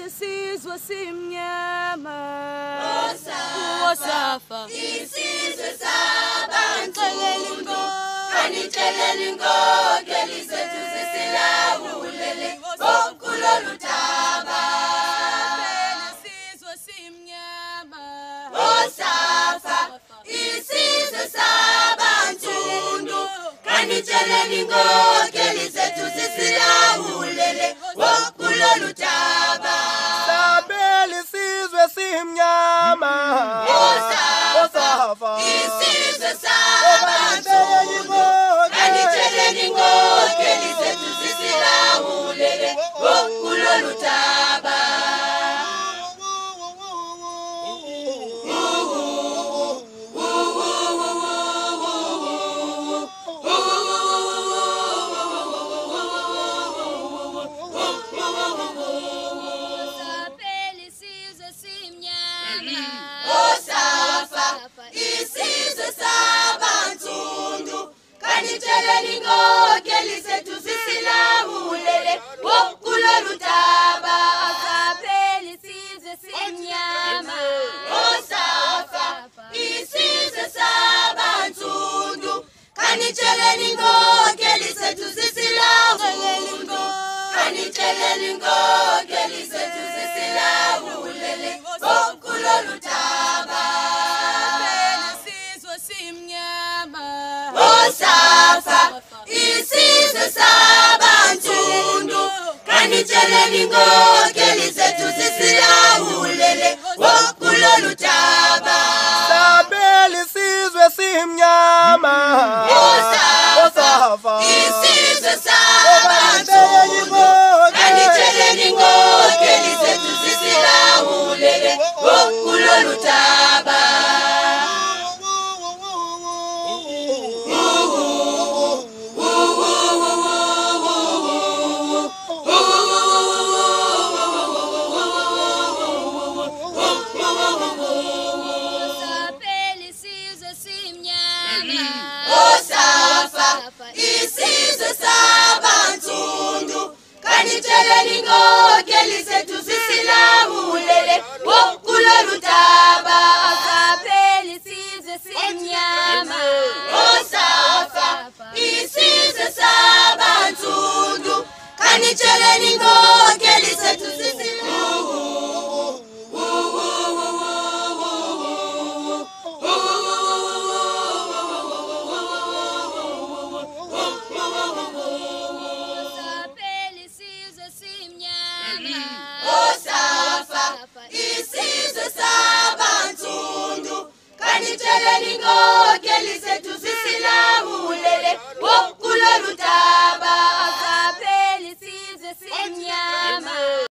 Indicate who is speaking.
Speaker 1: isizwe simnyama
Speaker 2: Wosafa isizwe sabantu kanitshelele inkokheli zethu zisilawulele kulolu daba
Speaker 1: isizwe simnyama
Speaker 2: Wosafa isizwe sabantu kanitshelele inkokheli zethu zisilawulele kulolu daba
Speaker 3: Sabela isizwe simnyama Wosafa
Speaker 2: isizwe sabantu kanitshelele inkokheli zethu zisilawulele kulolu daba Wosafa isizwe sabantu kanitshelele inkokheli zethu zisilawulele kulolu daba Wosafa isizwe sabantu kanitshelele inkokheli zethu zisilawulele kanitshelele inkokheli zethu zisilawulele kulolu daba
Speaker 1: isizwe simnyama
Speaker 2: Wosafa isizwe sabantu kanitshelele inkokheli zethu zisilawulele kulolu daba
Speaker 3: Sabela isizwe simnyama
Speaker 2: Wosafa isizwe sabantu kanitshelele inkokheli zethu zisilawulele kulolu daba Wosafa isizwe sabantu kanitshelele inkokheli zethu zisilawulele kulolu daba Wosafa isizwe sabantu kanitshelele inkokheli zethu Wosafa isizwe sabantu kanitshelele inkokheli zethu